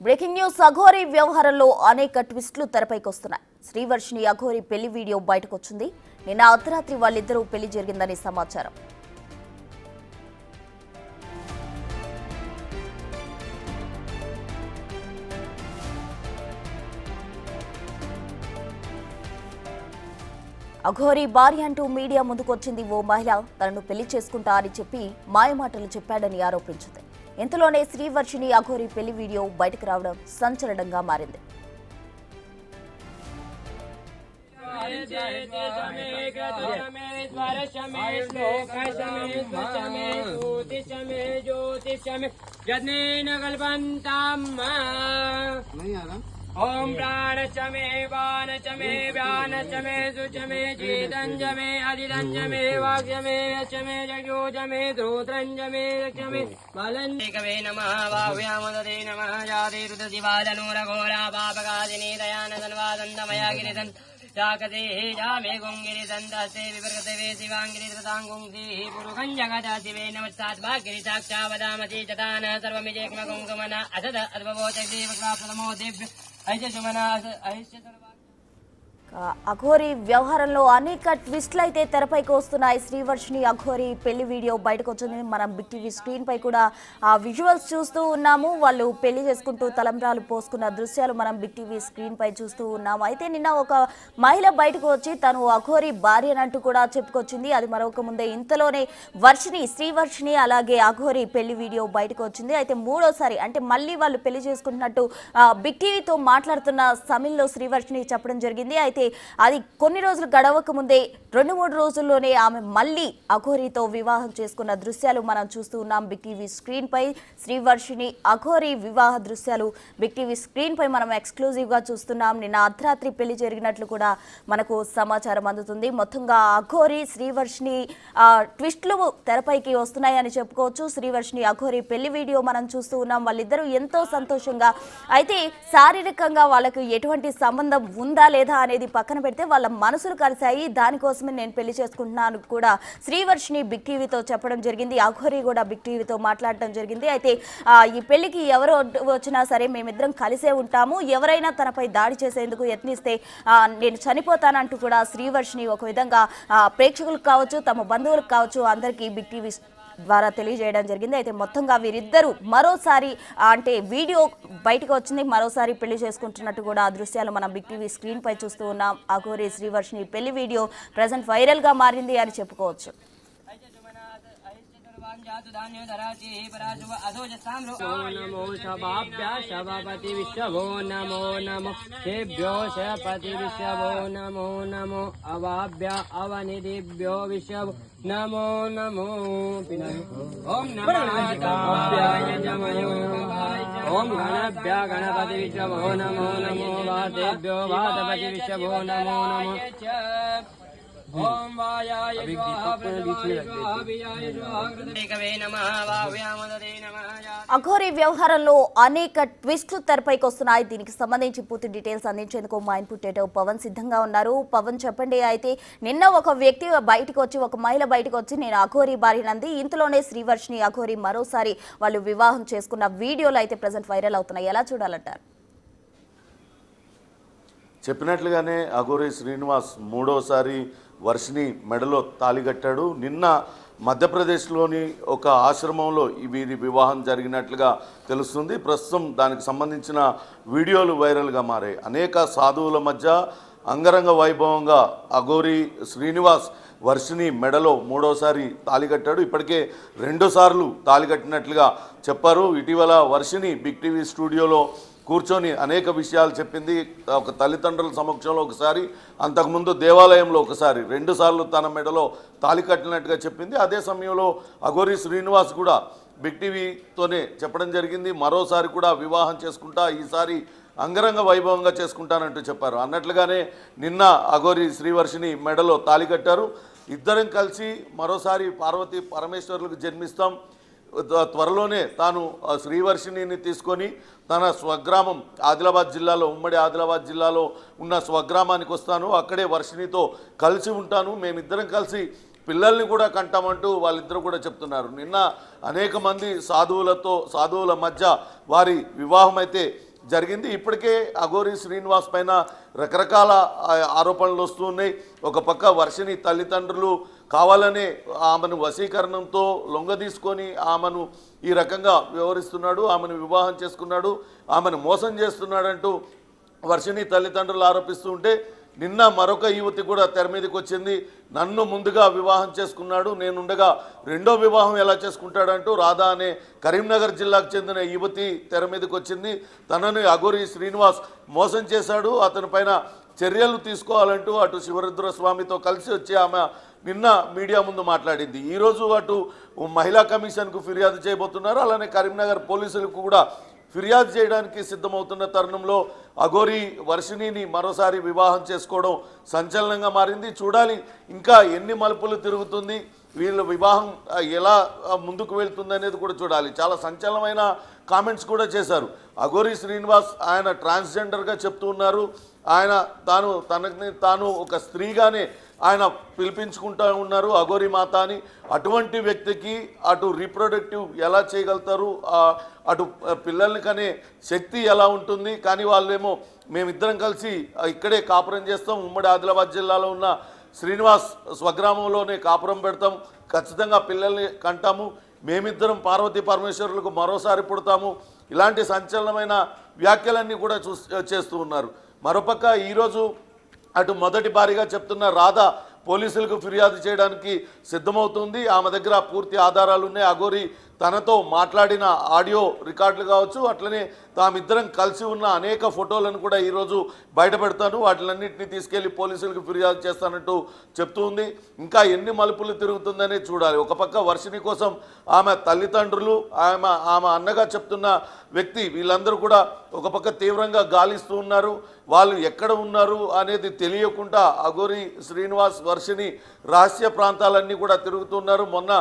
Breaking news Aghori వ్యవహారంలో అనేక ట్విస్టులు తెరపైకి వస్తున్నాయి. శ్రీవర్షిని అఘోరి పెళ్లి వీడియో బయటకు వచ్చింది. నిన్న అర్ధరాత్రి వాళ్ళిద్దరూ పెళ్లి జరిగిందని సమాచారం. అఘోరి భార్య అంటూ మీడియా ముందుకొచ్చింది ఓ మహిళ. తనను పెళ్లి చేసుకుంటా అని చెప్పి మాయమాటలు చెప్పాడని ఆరోపించింది. ఇంతలోనే శ్రీవర్షిని అఘోరి పెళ్లి వీడియో బయటకు రావడం సంచలనంగా మారింది. ओम प्राणच मे वानच मे व्यानच मे सुच मे चेतंज मे अधिरंज मे वाक्य मे यच मे जगोज मे ध्रुत्रंज मे रक्ष मे बलन्दिकवे नमः बाहुयामदे नमः जाते रुद्रदिवालनूरघोरा पापकादिनी दयानदन्वादन्दमया गिरिदन् जाकते जामे गुंगिरिदन्दसे विवर्गते शिवांगिरि धृतांगुंसि पुरुखं जगदासिवे नमस्तात् भागिरि साक्षावदामति चतान सर्वमिजेक्म गुंगमना असद अद्भवोच देवकाप्रमो दिव्य అఘోరి వ్యవహారంలో అనేక ట్విస్టులు అయితే తెరపైకి వస్తున్నాయి. శ్రీవర్షిని అఘోరి పెళ్లి వీడియో బయటకు వచ్చింది. మనం బిగ్ టీవీ స్క్రీన్ పై కూడా ఆ విజువల్స్ చూస్తూ ఉన్నాము. వాళ్ళు పెళ్లి చేసుకుంటూ తలంబ్రాలు పోసుకున్న దృశ్యాలు మనం బిగ్ టీవీ స్క్రీన్ పై చూస్తూ ఉన్నాము. అయితే నిన్న ఒక మహిళ బయటకు వచ్చి తను అఘోరి భార్యనంటూ కూడా చెప్పుకొచ్చింది. అది మరొక ముందే ఇంతలోనే శ్రీవర్షిని అలాగే అఘోరి పెళ్లి వీడియో బయటకు వచ్చింది. అయితే మూడోసారి అంటే మళ్ళీ వాళ్ళు పెళ్లి చేసుకుంటున్నట్టు బిగ్ టీవీతో మాట్లాడుతున్న సమయంలో శ్రీవర్షిని చెప్పడం జరిగింది. అయితే అది కొన్ని రోజులు గడవక ముందే 2-3 రోజుల్లోనే ఆమె మళ్ళీ అఘోరితో వివాహం చేసుకున్న దృశ్యాలు మనం చూస్తూ ఉన్నాం బిగ్ టీవీ స్క్రీన్ పై. శ్రీవర్షిని అఘోరి వివాహ దృశ్యాలు బిగ్ టీవీ స్క్రీన్ పై మనం ఎక్స్క్లూజివ్ గా చూస్తున్నాం. నిన్న అర్ధరాత్రి పెళ్లి జరిగినట్లు కూడా మనకు సమాచారం అందుతుంది. మొత్తంగా అఘోరి శ్రీవర్షిని ట్విస్టులు తెరపైకి వస్తున్నాయని చెప్పుకోవచ్చు. శ్రీవర్షిని అఘోరి పెళ్లి వీడియో మనం చూస్తూ ఉన్నాం. వాళ్ళిద్దరూ ఎంతో సంతోషంగా, అయితే శారీరకంగా వాళ్ళకు ఎటువంటి సంబంధం ఉందా లేదా అనేది పక్కన పెడితే వాళ్ళ మనసులు కలిశాయి. దానికోసమే నేను పెళ్లి చేసుకుంటున్నాను కూడా శ్రీవర్షిని బిగ్ టీవీతో చెప్పడం జరిగింది. అఘోరి కూడా బిగ్ టీవీతో మాట్లాడటం జరిగింది. అయితే ఈ పెళ్లికి ఎవరు వచ్చినా సరే మేమిద్దరం కలిసే ఉంటాము. ఎవరైనా తనపై దాడి చేసేందుకు యత్నిస్తే నేను చనిపోతానంటూ కూడా శ్రీవర్షిని ఒక విధంగా ప్రేక్షకులకు కావచ్చు, తమ బంధువులకు కావచ్చు, అందరికీ బిగ్ టీవీ ద్వారా తెలియజేయడం జరిగింది. అయితే మొత్తంగా వీరిద్దరూ మరోసారి అంటే వీడియో బయటకు వచ్చింది. మరోసారి పెళ్లి చేసుకుంటున్నట్టు కూడా ఆ దృశ్యాలు మనం బిగ్ టీవీ స్క్రీన్ పై చూస్తూ ఉన్నాం. అఘోరి శ్రీవర్షిని పెళ్లి వీడియో ప్రజెంట్ వైరల్ గా మారింది అని చెప్పుకోవచ్చు. नमो शभाभ्य शभापति विश्वभो नमो नमो तेभ्यो शपति विश्वभो नमो नमो अवाभ्य अवनिधिभ्यो विश्वभो नमो नमो ओम ओम गणभ्य गणपति विश्वभो नमो नमो वादेभ्यो वादपति विश्वभो नमो नमो ओम वायाय అఘోరి వ్యవహారంలో అనేక ట్విస్టులు తెరపైకి వస్తున్నాయి. దీనికి సంబంధించి పూర్తి డీటెయిల్స్ అందించేందుకు మా ఇన్పుట్ ఎడిటర్ పవన్ సిద్ధంగా ఉన్నారు. పవన్ చెప్పండి. అయితే నిన్న ఒక వ్యక్తి బయటకు వచ్చి, ఒక మహిళ బయటకు వచ్చి నేను అఘోరి భార్యనంది. ఇంతలోనే శ్రీవర్షిని అఘోరి మరోసారి వాళ్ళు వివాహం చేసుకున్న వీడియోలు అయితే ప్రజెంట్ వైరల్ అవుతున్నాయి. ఎలా చూడాలంటారు? చెప్పినట్లుగానే అఘోరి శ్రీనివాస్ మూడోసారి వర్షిని మెడలో తాళిగట్టాడు. నిన్న మధ్యప్రదేశ్లోని ఒక ఆశ్రమంలో వీరి వివాహం జరిగినట్లుగా తెలుస్తుంది. ప్రస్తుతం దానికి సంబంధించిన వీడియోలు వైరల్గా మారాయి. అనేక సాధువుల మధ్య అంగరంగ వైభవంగా అఘోరి శ్రీనివాస్ వర్షిని మెడలో మూడోసారి తాళిగట్టాడు. ఇప్పటికే 2 సార్లు తాళిగట్టినట్లుగా చెప్పారు. ఇటీవల వర్షిని బిగ్ టీవీ స్టూడియోలో కూర్చొని అనేక విషయాలు చెప్పింది. ఒక తల్లిదండ్రుల సమక్షంలో ఒకసారి, అంతకుముందు దేవాలయంలో ఒకసారి, 2 సార్లు తన మెడలో తాళి కట్టినట్టుగా చెప్పింది. అదే సమయంలో అఘోరి శ్రీనివాస్ కూడా బిగ్ టీవీతోనే చెప్పడం జరిగింది. మరోసారి కూడా వివాహం చేసుకుంటా, ఈసారి అంగరంగ వైభవంగా చేసుకుంటానంటూ చెప్పారు. అన్నట్లుగానే నిన్న అఘోరి శ్రీవర్షిని మెడలో తాళి కట్టారు. ఇద్దరం కలిసి మరోసారి పార్వతీ పరమేశ్వరులకు జన్మిస్తాం, త్వరలోనే తాను శ్రీవర్షిణిని తీసుకొని తన స్వగ్రామం ఆదిలాబాద్ జిల్లాలో, ఉమ్మడి ఆదిలాబాద్ జిల్లాలో ఉన్న స్వగ్రామానికి వస్తాను, అక్కడే వర్షిణితో కలిసి ఉంటాను, మేమిద్దరం కలిసి పిల్లల్ని కూడా కంటామంటూ వాళ్ళిద్దరూ కూడా చెప్తున్నారు. నిన్న అనేక మంది సాధువుల మధ్య వారి వివాహం అయితే జరిగింది. ఇప్పటికే అఘోరి శ్రీనివాస్ పైన రకరకాల ఆరోపణలు వస్తూ ఉన్నాయి. ఒక పక్క వర్షిని తల్లిదండ్రులు కావాలనే ఆమెను వశీకరణంతో లొంగదీసుకొని ఆమెను ఈ రకంగా వ్యవహరిస్తున్నాడు, ఆమెను వివాహం చేసుకున్నాడు, ఆమెను మోసం చేస్తున్నాడంటూ వర్షిని తల్లిదండ్రులు ఆరోపిస్తూ ఉంటే నిన్న మరొక యువతి కూడా తెర మీదకి వచ్చింది. నన్ను ముందుగా వివాహం చేసుకున్నాడు, నేనుండగా రెండో వివాహం ఎలా చేసుకుంటాడంటూ రాధా అనే కరీంనగర్ జిల్లాకు చెందిన యువతి తెర మీదకి వచ్చింది. తనని అఘోరి శ్రీనివాస్ మోసం చేశాడు, అతని పైన చర్యలు తీసుకోవాలంటూ అటు శివరుద్ర స్వామితో కలిసి వచ్చి ఆమె నిన్న మీడియా ముందు మాట్లాడింది. ఈరోజు అటు మహిళా కమిషన్కు ఫిర్యాదు చేయబోతున్నారు, అలానే కరీంనగర్ పోలీసులకు కూడా ఫిర్యాదు చేయడానికి సిద్ధమవుతున్న తరుణంలో అఘోరి వర్షిణిని మరోసారి వివాహం చేసుకోవడం సంచలనంగా మారింది. చూడాలి ఇంకా ఎన్ని మలుపులు తిరుగుతుంది, వీళ్ళ వివాహం ఎలా ముందుకు వెళ్తుంది అనేది కూడా చూడాలి. చాలా సంచలనమైన కామెంట్స్ కూడా చేశారు. అఘోరి శ్రీనివాస్ ఆయన ట్రాన్స్జెండర్గా చెప్తూ ఉన్నారు. ఆయన తాను ఒక స్త్రీగానే ఆయన పిలిపించుకుంటూ ఉన్నారు అఘోరి మాత అని. అటువంటి వ్యక్తికి అటు రీప్రొడక్టివ్ ఎలా చేయగలుగుతారు, అటు పిల్లల్ని కనే శక్తి ఎలా ఉంటుంది? కానీ వాళ్ళేమో మేమిద్దరం కలిసి ఇక్కడే కాపురం చేస్తాం, ఉమ్మడి ఆదిలాబాద్ జిల్లాలో ఉన్న శ్రీనివాస్ స్వగ్రామంలోనే కాపురం పెడతాం, ఖచ్చితంగా పిల్లల్ని కంటాము, మేమిద్దరం పార్వతీ పరమేశ్వరులకు మరోసారి పుడతాము, ఇలాంటి సంచలనమైన వ్యాఖ్యలన్నీ కూడా చేస్తూ ఉన్నారు. మరోపక్క ఈరోజు అటు మొదటి భారీగా చెప్తున్న రాధా పోలీసులకు ఫిర్యాదు చేయడానికి సిద్ధమవుతుంది. ఆమె దగ్గర పూర్తి ఆధారాలు ఉన్నాయి. అఘోరి తనతో మాట్లాడిన ఆడియో రికార్డులు కావచ్చు, అట్లనే తామిద్దరం కలిసి ఉన్న అనేక ఫోటోలను కూడా ఈరోజు బయటపెడతాను, వాటిలన్నింటినీ తీసుకెళ్లి పోలీసులకు ఫిర్యాదు చేస్తానంటూ చెప్తూ ఉంది. ఇంకా ఎన్ని మలుపులు తిరుగుతుందనే చూడాలి. ఒక పక్క వర్షిణి కోసం ఆమె తల్లిదండ్రులు, ఆమె అన్నగా చెప్తున్న వ్యక్తి, వీళ్ళందరూ కూడా ఒక పక్క తీవ్రంగా గాలిస్తూ ఉన్నారు. వాళ్ళు ఎక్కడ ఉన్నారు అనేది తెలియకుండా అఘోరి శ్రీనివాస్ వర్షిణి రహస్య ప్రాంతాలన్నీ కూడా తిరుగుతున్నారు. మొన్న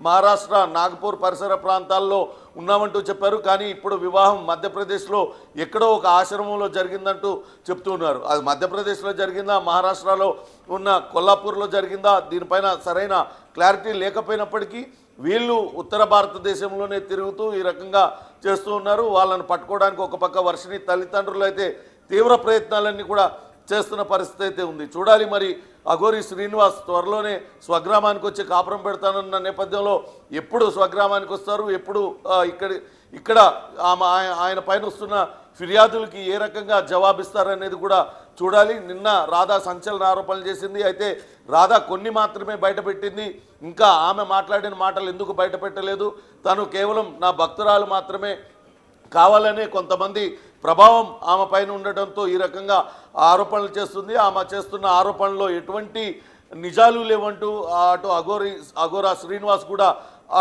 మహారాష్ట్ర నాగపూర్ పరిసర ప్రాంతాల్లో ఉన్నామంటూ చెప్పారు. కానీ ఇప్పుడు వివాహం మధ్యప్రదేశ్లో ఎక్కడో ఒక ఆశ్రమంలో జరిగిందంటూ చెప్తున్నారు. అది మధ్యప్రదేశ్లో జరిగిందా, మహారాష్ట్రలో ఉన్న కొల్లాపూర్లో జరిగిందా, దీనిపైన సరైన క్లారిటీ లేకపోయినప్పటికీ వీళ్ళు ఉత్తర భారతదేశంలోనే తిరుగుతూ ఈ రకంగా చేస్తూ ఉన్నారు. వాళ్ళని పట్టుకోవడానికి ఒక పక్క వర్షిణి తల్లిదండ్రులు అయితే తీవ్ర ప్రయత్నాలన్నీ కూడా చేస్తున్న పరిస్థితి అయితే ఉంది. చూడాలి మరి అఘోరి శ్రీనివాస్ త్వరలోనే స్వగ్రామానికి వచ్చి కాపురం పెడతానన్న నేపథ్యంలో ఎప్పుడు స్వగ్రామానికి వస్తారు, ఎప్పుడు ఇక్కడ ఆయన పైన వస్తున్న ఫిర్యాదులకి ఏ రకంగా జవాబిస్తారనేది కూడా చూడాలి. నిన్న రాధా సంచలన ఆరోపణలు చేసింది. అయితే రాధా కొన్ని మాత్రమే బయటపెట్టింది, ఇంకా ఆమె మాట్లాడిన మాటలు ఎందుకు బయటపెట్టలేదు? తను కేవలం నా భక్తురాలు మాత్రమే, కావాలనే కొంతమంది ప్రభావం ఆమె పైన ఉండటంతో ఈ రకంగా ఆరోపణలు చేస్తుంది. ఆమె చేస్తున్న ఆరోపణలో ఎటువంటి నిజాలు లేవంటూ అటు అఘోరా శ్రీనివాస్ కూడా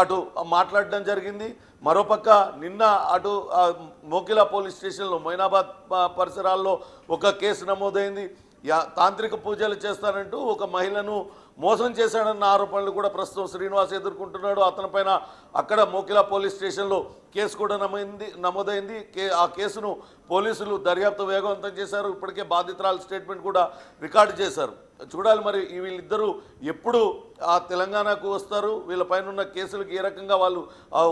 అటు మాట్లాడడం జరిగింది. మరోపక్క నిన్న అటు మోకిలా పోలీస్ స్టేషన్లో మొయినాబాద్ పరిసరాల్లో ఒక కేసు నమోదైంది. తాంత్రిక పూజలు చేస్తానంటూ ఒక మహిళను మోసం చేశాడన్న ఆరోపణలు కూడా ప్రస్తుతం శ్రీనివాస్ ఎదుర్కొంటున్నాడు. అతని పైన అక్కడ మోకిలా పోలీస్ స్టేషన్లో కేసు కూడా నమోదైంది. ఆ కేసును పోలీసులు దర్యాప్తు వేగవంతం చేశారు. ఇప్పటికే బాధితురాల స్టేట్మెంట్ కూడా రికార్డు చేశారు. చూడాలి మరి వీళ్ళిద్దరూ ఎప్పుడు తెలంగాణకు వస్తారు, వీళ్ళపైన ఉన్న కేసులకు ఏ రకంగా వాళ్ళు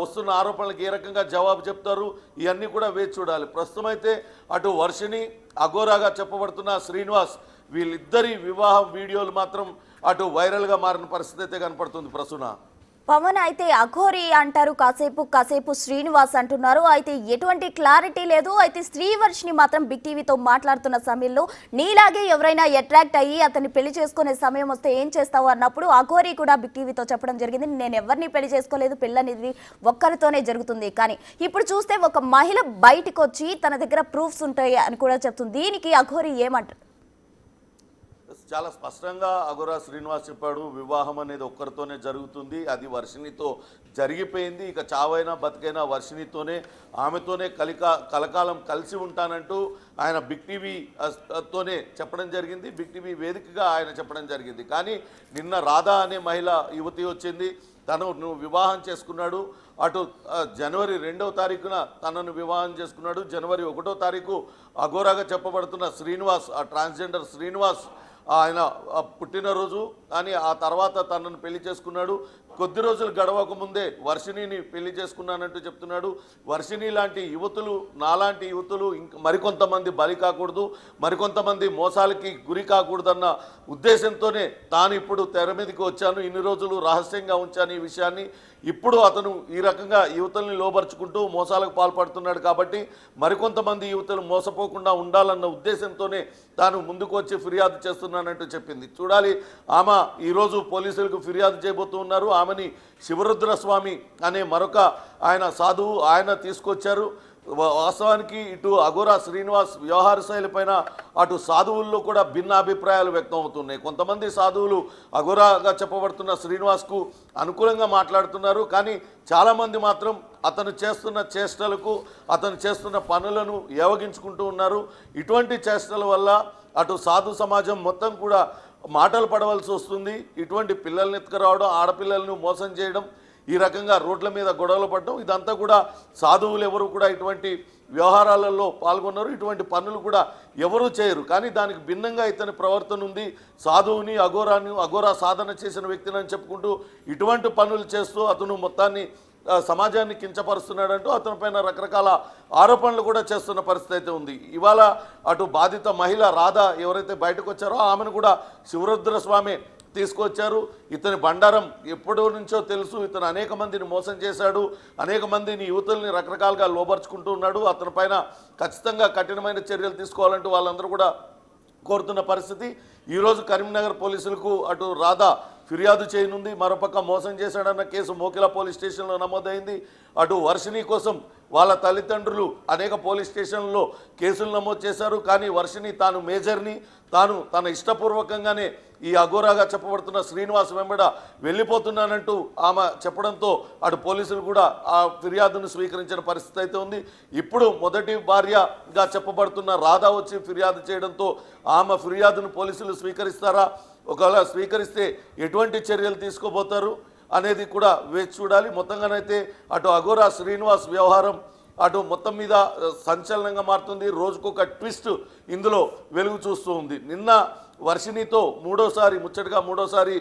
వస్తున్న ఆరోపణలకు ఏ రకంగా జవాబు చెప్తారు, ఇవన్నీ కూడా వేచి చూడాలి. ప్రస్తుతం అయితే అటు వర్షిణి, అఘోరాగా చెప్పబడుతున్న శ్రీనివాస్, వీళ్ళిద్దరి వివాహ వీడియోలు మాత్రం అటు వైరల్గా మారిన పరిస్థితి అయితే కనపడుతుంది. ప్రసూన పవన్, అయితే అఘోరి అంటారు, కాసేపు శ్రీనివాస్ అంటున్నారు. అయితే ఎటువంటి క్లారిటీ లేదు. అయితే శ్రీవర్షిని మాత్రం బిగ్ టీవీతో మాట్లాడుతున్న సమయంలో నీలాగే ఎవరైనా అట్రాక్ట్ అయ్యి అతన్ని పెళ్లి చేసుకునే సమయం వస్తే ఏం చేస్తావు అన్నప్పుడు అఘోరి కూడా బిగ్ టీవీతో చెప్పడం జరిగింది, నేను ఎవరిని పెళ్లి చేసుకోలేదు, పెళ్ళనేది ఒక్కరితోనే జరుగుతుంది. కానీ ఇప్పుడు చూస్తే ఒక మహిళ బయటకు వచ్చి తన దగ్గర ప్రూఫ్స్ ఉంటాయి అని కూడా చెప్తుంది. దీనికి అఘోరి ఏమంటారు? చాలా స్పష్టంగా అఘోరా శ్రీనివాస్ చెప్పాడు, వివాహం అనేది ఒక్కరితోనే జరుగుతుంది, అది వర్షిణితో జరిగిపోయింది, ఇక చావైనా బతికైనా వర్షిణితోనే, ఆమెతోనే కలకాలం కలిసి ఉంటానంటూ ఆయన బిగ్ టీవీ తోనే చెప్పడం జరిగింది. బిగ్ టీవీ వేదికగా ఆయన చెప్పడం జరిగింది. కానీ నిన్న రాధా అనే మహిళ యువతి వచ్చింది, తను వివాహం చేసుకున్నాడు, అటు జనవరి 2వ తారీఖున తనను వివాహం చేసుకున్నాడు, జనవరి 1వ తారీఖు అఘోరాగా చెప్పబడుతున్న శ్రీనివాస్, ఆ ట్రాన్స్జెండర్ శ్రీనివాస్ ఆయన పుట్టినరోజు, కానీ ఆ తర్వాత తనను పెళ్లి చేసుకున్నాడు. కొద్ది రోజులు గడవక ముందే వర్షిణిని పెళ్లి చేసుకున్నానంటూ చెప్తున్నాడు. వర్షిణి లాంటి యువతులు, నాలాంటి యువతులు మరికొంతమంది బలి కాకూడదు, మరికొంతమంది మోసాలకి గురి కాకూడదన్న ఉద్దేశంతోనే తాను ఇప్పుడు తెర మీదకి వచ్చాను, ఇన్ని రోజులు రహస్యంగా ఉంచాను ఈ విషయాన్ని. ఇప్పుడు అతను ఈ రకంగా యువతల్ని లోబరుచుకుంటూ మోసాలకు పాల్పడుతున్నాడు కాబట్టి మరికొంతమంది యువతలు మోసపోకుండా ఉండాలన్న ఉద్దేశంతోనే తాను ముందుకు వచ్చి ఫిర్యాదు చేస్తున్నానంటూ చెప్పింది. చూడాలి, ఆమె ఈరోజు పోలీసులకు ఫిర్యాదు చేయబోతున్నారు. ఆమెని శివరుద్రస్వామి అనే మరొక ఆయన సాధువు ఆయన తీసుకొచ్చారు. వాస్తవానికి ఇటు అఘోరా శ్రీనివాస్ వ్యవహార శైలి పైన అటు సాధువుల్లో కూడా భిన్న అభిప్రాయాలు వ్యక్తం అవుతున్నాయి. కొంతమంది సాధువులు అఘోరాగా చెప్పబడుతున్న శ్రీనివాస్కు అనుకూలంగా మాట్లాడుతున్నారు, కానీ చాలామంది మాత్రం అతను చేస్తున్న చేష్టలకు, అతను చేస్తున్న పనులను ఏవగించుకుంటూ ఉన్నారు. ఇటువంటి చేష్టల వల్ల అటు సాధు సమాజం మొత్తం కూడా మాటలు పడవలసి వస్తుంది. ఇటువంటి పిల్లల్ని ఎత్తుకురావడం, ఆడపిల్లలను మోసం చేయడం, ఈ రకంగా రోడ్ల మీద గొడవలు పడడం, ఇదంతా కూడా సాధువులు ఎవరు కూడా ఇటువంటి వ్యవహారాలలో పాల్గొన్నారు, ఇటువంటి పనులు కూడా ఎవరూ చేయరు. కానీ దానికి భిన్నంగా ఇతని ప్రవర్తన ఉంది. సాధువుని అఘోరా సాధన చేసిన వ్యక్తిని చెప్పుకుంటూ ఇటువంటి పనులు చేస్తూ అతను మొత్తాన్ని సమాజాన్ని కించపరుస్తున్నాడంటూ అతని పైన రకరకాల ఆరోపణలు కూడా చేస్తున్న పరిస్థితి అయితే ఉంది. ఇవాళ అటు బాధిత మహిళ రాధ ఎవరైతే బయటకు వచ్చారో ఆమెను కూడా శివరుద్రస్వామి తీసుకొచ్చారు. ఇతని బండారం ఎప్పటి నుంచో తెలుసు. ఇతను అనేక మందిని మోసం చేశాడు, అనేక మందిని యువతుల్ని రకరకాలుగా లోబర్చుకుంటూ ఉన్నాడు. అతని పైన ఖచ్చితంగా కఠినమైన చర్యలు తీసుకోవాలంటూ వాళ్ళందరూ కూడా కోరుతున్న పరిస్థితి. ఈరోజు కరీంనగర్ పోలీసులకు అటు రాధా ఫిర్యాదు చేయనుంది. మరోపక్క మోసం చేశాడన్న కేసు మోకిలా పోలీస్ స్టేషన్లో నమోదైంది. అటు వర్షిణి కోసం వాళ్ళ తల్లిదండ్రులు అనేక పోలీస్ స్టేషన్లలో కేసులు నమోదు చేశారు. కానీ వర్షిణి తాను మేజర్ని, తాను తన ఇష్టపూర్వకంగానే ఈ అఘోరాగా చెప్పబడుతున్న శ్రీనివాస్ వెంబడ వెళ్ళిపోతున్నానంటూ ఆమె చెప్పడంతో అటు పోలీసులు కూడా ఆ ఫిర్యాదును స్వీకరించిన పరిస్థితి అయితే ఉంది. ఇప్పుడు మొదటి భార్యగా చెప్పబడుతున్న రాధా వచ్చి ఫిర్యాదు చేయడంతో ఆమె ఫిర్యాదును పోలీసులు స్వీకరిస్తారా, ఒకవేళ స్వీకరిస్తే ఎటువంటి చర్యలు తీసుకోబోతారు అనేది కూడా వేచి చూడాలి. మొత్తంగానైతే అటు అఘోరా శ్రీనివాస్ వ్యవహారం అటు మొత్తం మీద సంచలనంగా మారుతుంది. రోజుకొక ట్విస్ట్ ఇందులో వెలుగు చూస్తూ ఉంది. నిన్న వర్షిణితో ముచ్చటగా మూడోసారి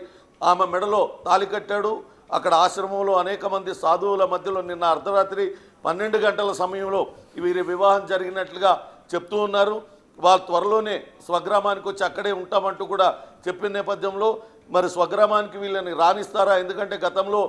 ఆమె మెడలో తాళి కట్టాడు. అక్కడ ఆశ్రమంలో అనేక మంది సాధువుల మధ్యలో నిన్న అర్ధరాత్రి 12 గంటల సమయంలో వీరి వివాహం జరిగినట్లుగా చెప్తూ ఉన్నారు. వాళ్ళు త్వరలోనే స్వగ్రామానికి వచ్చి అక్కడే ఉంటామంటూ కూడా చెప్పిన నేపథ్యంలో మరి స్వగ్రామానికి వీళ్ళని రాణిస్తారా? ఎందుకంటే గతంలో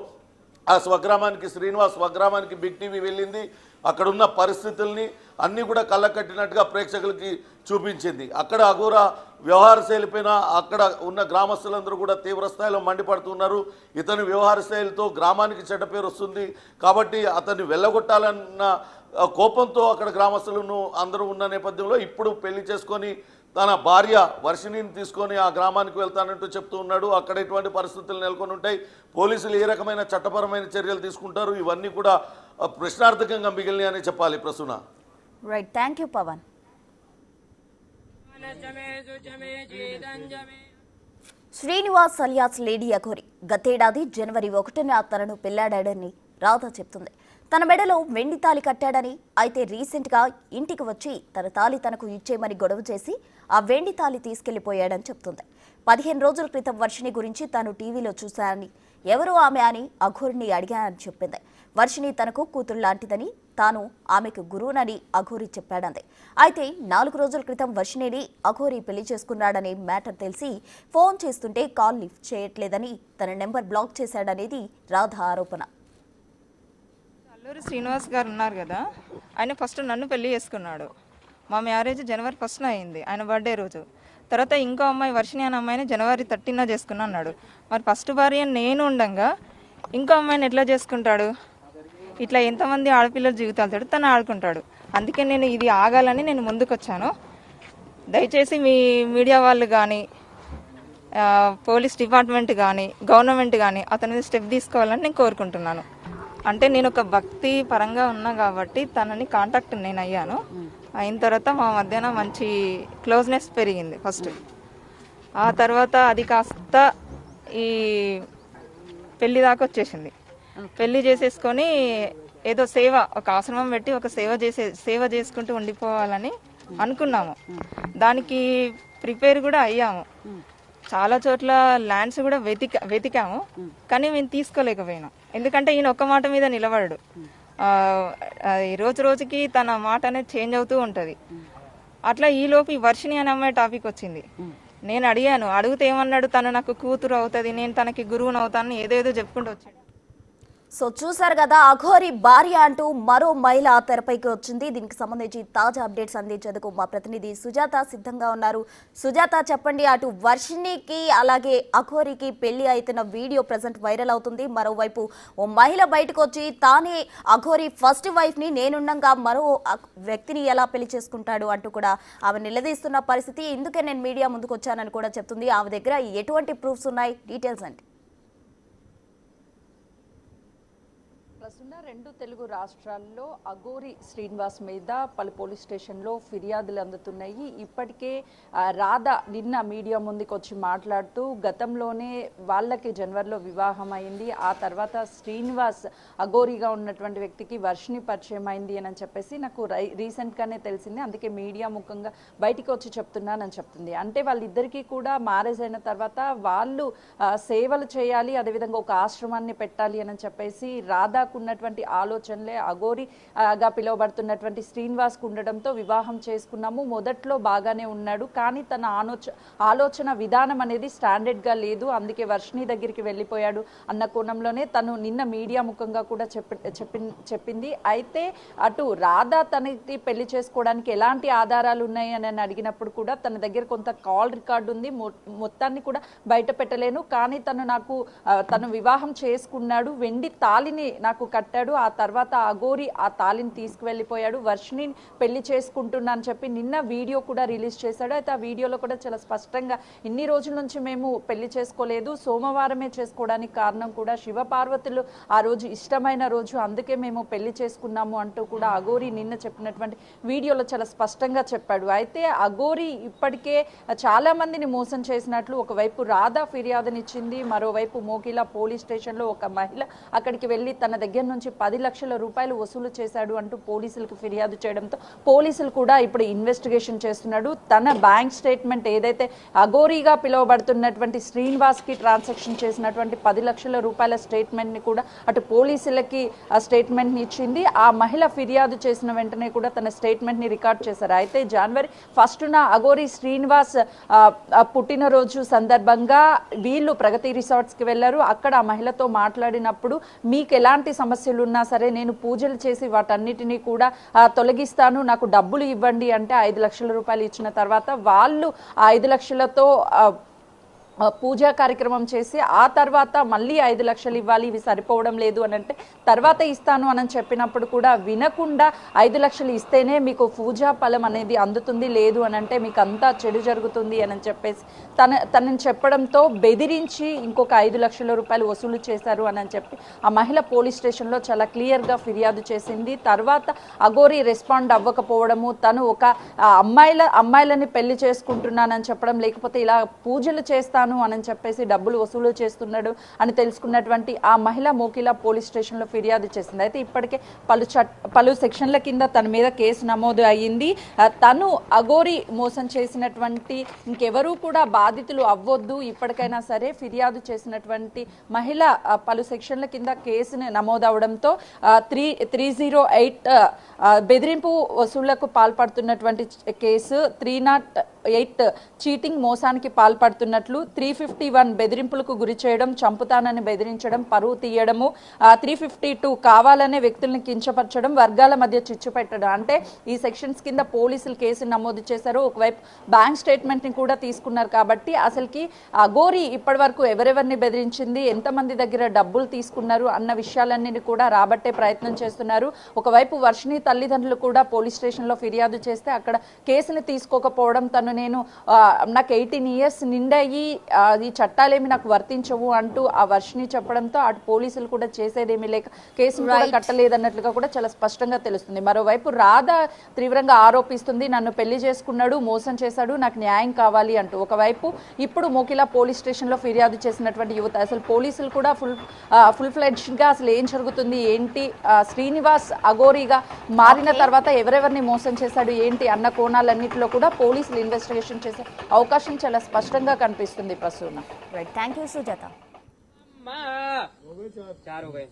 ఆ స్వగ్రామానికి శ్రీనివాస్ స్వగ్రామానికి బిగ్ టీవీ వెళ్ళింది. అక్కడున్న పరిస్థితుల్ని అన్నీ కూడా కళ్ళకట్టినట్టుగా ప్రేక్షకులకి చూపించింది. అక్కడ అఘోరా వ్యవహార శైలిపైన అక్కడ ఉన్న గ్రామస్తులందరూ కూడా తీవ్రస్థాయిలో మండిపడుతున్నారు. ఇతని వ్యవహార శైలితో గ్రామానికి చెడ్డ పేరు వస్తుంది కాబట్టి అతన్ని వెళ్ళగొట్టాలన్న కోపంతో అక్కడ గ్రామస్తులను అందరూ ఉన్న నేపథ్యంలో ఇప్పుడు పెళ్లి చేసుకొని తన భార్య వర్షిణిని తీసుకొని ఆ గ్రామానికి వెళ్తానంటూ చెప్తూ ఉన్నాడు. అక్కడ ఎటువంటి పరిస్థితులు నెలకొని ఉంటాయి, పోలీసులు ఏ రకమైన చట్టపరమైన చర్యలు తీసుకుంటారు, ఇవన్నీ కూడా ప్రశ్నార్థకంగా మిగిలినాయి అని చెప్పాలి. Prasuna. Right, thank you Pavan. Srinivas alias lady Aghori గతేడాది జనవరి 1న తనను పెళ్లాడాడని రాధ చెప్తుంది. తన మెడలో వెండి తాళి కట్టాడని, అయితే రీసెంట్గా ఇంటికి వచ్చి తన తాళి తనకు ఇచ్చేయమని గొడవ చేసి ఆ వెండి తాళి తీసుకెళ్లిపోయాడని చెప్తుంది. 15 రోజుల క్రితం వర్షిణి గురించి తాను టీవీలో చూశానని, ఎవరు ఆమె అని అఘోరిని అడిగానని చెప్పింది. వర్షిణి తనకు కూతురు లాంటిదని, తాను ఆమెకు గురువునని అఘోరి చెప్పాడంది. అయితే 4 రోజుల క్రితం వర్షిణిని అఘోరి పెళ్లి చేసుకున్నాడనే మ్యాటర్ తెలిసి ఫోన్ చేస్తుంటే కాల్ లిఫ్ట్ చేయట్లేదని, తన నెంబర్ బ్లాక్ చేశాడనేది రాధ ఆరోపణ. అల్లూరి శ్రీనివాస్ గారు ఉన్నారు కదా, ఆయన ఫస్ట్ నన్ను పెళ్లి చేసుకున్నాడు. మా మ్యారేజ్ జనవరి 1న అయింది, ఆయన బర్త్డే రోజు. తర్వాత ఇంకో అమ్మాయి వర్షిణి అనే అమ్మాయిని జనవరి 13న చేసుకున్నా అన్నాడు. మరి ఫస్ట్ భార్య నేను ఉండగా ఇంకో అమ్మాయిని ఎట్లా చేసుకుంటాడు? ఇట్లా ఎంతమంది ఆడపిల్లల జీవితాలతో తను ఆడుకుంటాడు. అందుకే నేను ఇది ఆగాలని నేను ముందుకొచ్చాను. దయచేసి మీ మీడియా వాళ్ళు కానీ, పోలీస్ డిపార్ట్మెంట్ కానీ, గవర్నమెంట్ కానీ అతని మీద స్టెప్ తీసుకోవాలని నేను కోరుకుంటున్నాను. అంటే నేను ఒక భక్తి పరంగా ఉన్నా కాబట్టి తనని కాంటాక్ట్ నేను అయ్యాను. అయిన తర్వాత మా మధ్యన మంచి క్లోజ్నెస్ పెరిగింది ఫస్ట్. ఆ తర్వాత అది కాస్త ఈ పెళ్లి దాకా వచ్చేసింది. పెళ్లి చేసేసుకొని ఏదో సేవ, ఒక ఆశ్రమం పెట్టి ఒక సేవ చేసుకుంటూ ఉండిపోవాలని అనుకున్నాము. దానికి ప్రిపేర్ కూడా అయ్యాము. చాలా చోట్ల ల్యాండ్స్ కూడా వెతికాము, కానీ మేము తీసుకోలేకపోయినాం. ఎందుకంటే ఈయన ఒక్క మాట మీద నిలబడడు. ఈ రోజుకి తన మాట అనేది చేంజ్ అవుతూ ఉంటుంది. అట్లా ఈలోపు ఈ వర్షిణి అనే అమ్మాయి టాపిక్ వచ్చింది. నేను అడిగితే ఏమన్నాడు, తను నాకు కూతురు అవుతుంది, నేను తనకి గురువుని అవుతాను, ఏదేదో చెప్పుకుంటూ వచ్చాడు. సో చూసారు కదా, అఘోరి భార్య అంటూ మరో మహిళ తెరపైకి వచ్చింది. దీనికి సంబంధించి తాజా అప్డేట్స్ అందించేందుకు మా ప్రతినిధి సుజాత సిద్ధంగా ఉన్నారు. సుజాత, చెప్పండి, అటు వర్షిణికి అలాగే అఘోరికి పెళ్లి అవుతున్న వీడియో ప్రజెంట్ వైరల్ అవుతుంది. మరోవైపు ఓ మహిళ బయటకు వచ్చి తానే అఘోరి ఫస్ట్ వైఫ్ ని, నేనుండగా మరో వ్యక్తిని ఎలా పెళ్లి చేసుకుంటాడు అంటూ కూడా ఆమె నిలదీస్తున్న పరిస్థితి. ఇందుకే నేను మీడియా ముందుకు వచ్చానని కూడా చెప్తుంది. ఆమె దగ్గర ఎటువంటి ప్రూఫ్స్ ఉన్నాయి, డీటెయిల్స్ అంటే? ప్రస్తుతం 2 తెలుగు రాష్ట్రాల్లో అఘోరి శ్రీనివాస్ మీద పలు పోలీస్ స్టేషన్లో ఫిర్యాదులు అందుతున్నాయి. ఇప్పటికే రాధ నిన్న మీడియా ముందుకు వచ్చి మాట్లాడుతూ గతంలోనే వాళ్ళకి జనవరిలో వివాహం అయింది, ఆ తర్వాత శ్రీనివాస్ అఘోరిగా ఉన్నటువంటి వ్యక్తికి వర్షిణి పరిచయం అయింది అని చెప్పేసి నాకు రీసెంట్గానే తెలిసింది, అందుకే మీడియా ముఖంగా బయటికి వచ్చి చెప్తున్నానని చెప్తుంది. అంటే వాళ్ళిద్దరికీ కూడా మ్యారేజ్ అయిన తర్వాత వాళ్ళు సేవలు చేయాలి, అదేవిధంగా ఒక ఆశ్రమాన్ని పెట్టాలి అని చెప్పేసి రాధా ఉన్నటువంటి ఆలోచనలే అఘోరిగా పిలువబడుతున్నటువంటి శ్రీనివాస్కు ఉండడంతో వివాహం చేసుకున్నాము. మొదట్లో బాగానే ఉన్నాడు, కానీ తన ఆలోచన విధానం అనేది స్టాండర్డ్గా లేదు, అందుకే వర్షిణి దగ్గరికి వెళ్ళిపోయాడు అన్న కోణంలోనే తను నిన్న మీడియా ముఖంగా కూడా చెప్పింది. అయితే అటు రాధా తనకి పెళ్లి చేసుకోవడానికి ఎలాంటి ఆధారాలు ఉన్నాయి అని అడిగినప్పుడు కూడా తన దగ్గర కొంత కాల్ రికార్డు ఉంది, మొత్తాన్ని కూడా బయట పెట్టలేను, కానీ తను వివాహం చేసుకున్నాడు, వెండి తాళిని నాకు కట్టాడు, ఆ తర్వాత అఘోరి ఆ తాళిని తీసుకువెళ్ళిపోయాడు, వర్షిణిని పెళ్లి చేసుకుంటున్నా అని చెప్పి నిన్న వీడియో కూడా రిలీజ్ చేశాడు. అయితే ఆ వీడియోలో కూడా చాలా స్పష్టంగా ఇన్ని రోజుల నుంచి మేము పెళ్లి చేసుకోలేదు, సోమవారమే చేసుకోవడానికి కారణం కూడా శివపార్వతులు ఆ రోజు ఇష్టమైన రోజు, అందుకే మేము పెళ్లి చేసుకున్నాము అంటూ కూడా అఘోరి నిన్న చెప్పినటువంటి వీడియోలో చాలా స్పష్టంగా చెప్పాడు. అయితే అఘోరి ఇప్పటికే చాలా మందిని మోసం చేసినట్లు ఒకవైపు రాధా ఫిర్యాదునిచ్చింది, మరోవైపు మోకిలా పోలీస్ స్టేషన్లో ఒక మహిళ అక్కడికి వెళ్ళి తన దగ్గర నుంచి 10 లక్షల రూపాయలు వసూలు చేశాడు అంటూ పోలీసులకు ఫిర్యాదు చేయడంతో పోలీసులు కూడా ఇప్పుడు ఇన్వెస్టిగేషన్ చేస్తున్నాడు. తన బ్యాంక్ స్టేట్మెంట్ ఏదైతే అఘోరిగా పిలువబడుతున్నటువంటి శ్రీనివాస్కి ట్రాన్సాక్షన్ చేసినటువంటి 10 లక్షల రూపాయల స్టేట్మెంట్ని కూడా అటు పోలీసులకి ఆ స్టేట్మెంట్ని ఇచ్చింది. ఆ మహిళ ఫిర్యాదు చేసిన వెంటనే కూడా తన స్టేట్మెంట్ని రికార్డ్ చేశారు. అయితే జనవరి 1న అఘోరి శ్రీనివాస్ పుట్టినరోజు సందర్భంగా వీళ్ళు ప్రగతి రిసార్ట్స్కి వెళ్ళారు. అక్కడ ఆ మహిళతో మాట్లాడినప్పుడు మీకు ఎలాంటి సమస్యలు ఉన్నా సరే నేను పూజలు చేసి వాటన్నిటినీ కూడా తొలగిస్తాను, నాకు డబ్బులు ఇవ్వండి అంటే 5 లక్షల రూపాయలు ఇచ్చిన తర్వాత వాళ్ళు ఆ 5 లక్షలతో పూజా కార్యక్రమం చేసి ఆ తర్వాత మళ్ళీ 5 లక్షలు ఇవ్వాలి, ఇవి సరిపోవడం లేదు అని అంటే తర్వాత ఇస్తాను అని చెప్పినప్పుడు కూడా వినకుండా 5 లక్షలు ఇస్తేనే మీకు పూజా ఫలం అనేది అందుతుంది, లేదు అని అంటే మీకు అంతా చెడు జరుగుతుంది అని చెప్పేసి తనని చెప్పడంతో బెదిరించి ఇంకొక 5 లక్షల రూపాయలు వసూలు చేశారు అని చెప్పి ఆ మహిళ పోలీస్ స్టేషన్లో చాలా క్లియర్గా ఫిర్యాదు చేసింది. తర్వాత అఘోరి రెస్పాండ్ అవ్వకపోవడము, తను ఒక అమ్మాయిలని పెళ్లి చేసుకుంటున్నానని చెప్పడం, లేకపోతే ఇలా పూజలు చేస్తాను అని చెప్పేసి డబ్బులు వసూలు చేస్తున్నాడు అని తెలుసుకున్నటువంటి ఆ మహిళ మోకిలా పోలీస్ స్టేషన్లో ఫిర్యాదు చేసింది. అయితే ఇప్పటికే పలు సెక్షన్ల కింద తన మీద కేసు నమోదు అయ్యింది. తను అఘోరి మోసం చేసినటువంటి ఇంకెవరూ కూడా బాధితులు అవ్వొద్దు, ఇప్పటికైనా సరే ఫిర్యాదు చేసినటువంటి మహిళ పలు సెక్షన్ల కింద కేసును నమోదు అవడంతో 308 బెదిరింపు వసూళ్లకు పాల్పడుతున్నటువంటి కేసు, 308 చీటింగ్ మోసానికి పాల్పడుతున్నట్లు, 351 బెదిరింపులకు గురి చేయడం, చంపుతానని బెదిరించడం, పరువు తీయడము, 352 కావాలనే వ్యక్తులను కించపరచడం, వర్గాల మధ్య చిచ్చు పెట్టడం. అంటే ఈ సెక్షన్స్ కింద పోలీసులు కేసు నమోదు చేశారు. ఒకవైపు బ్యాంక్ స్టేట్మెంట్ని కూడా తీసుకున్నారు. కాబట్టి అసలుకి అఘోరి ఇప్పటి వరకు ఎవరెవరిని బెదిరించింది, ఎంతమంది దగ్గర డబ్బులు తీసుకున్నారు అన్న విషయాలన్నీ కూడా రాబట్టే ప్రయత్నం చేస్తున్నారు. ఒకవైపు వర్షిణి తల్లిదండ్రులు కూడా పోలీస్ స్టేషన్లో ఫిర్యాదు చేస్తే అక్కడ కేసుని తీసుకోకపోవడం, నాకు 18 ఇయర్స్ నిండాయి, ఈ చట్టాలేమి నాకు వర్తించవు అంటూ ఆ వర్షిణి చెప్పడంతో అటు పోలీసులు కూడా చేసేదేమీ లేక కేసును కూడా కట్టలేదన్నట్లుగా కూడా చాలా స్పష్టంగా తెలుస్తుంది. మరోవైపు రాధ తీవ్రంగా ఆరోపిస్తుంది, నన్ను పెళ్లి చేసుకున్నాడు, మోసం చేశాడు, నాకు న్యాయం కావాలి అంటూ. ఒకవైపు ఇప్పుడు మోకిలా పోలీస్ స్టేషన్లో ఫిర్యాదు చేసినటువంటి యువత, అసలు పోలీసులు కూడా ఫుల్ ఫ్లెడ్జ్గా అసలు ఏం జరుగుతుంది ఏంటి, శ్రీనివాస్ అఘోరిగా మారిన తర్వాత ఎవరెవరిని మోసం చేశాడు ఏంటి అన్న కోణాలన్నింటిలో కూడా పోలీసులు ఇన్వెస్టిగేషన్ ఇన్వెస్టిగేషన్ చేసే అవకాశం చాలా స్పష్టంగా కనిపిస్తుంది Prasuna. Right, thank you Sujatha. चार हो गए।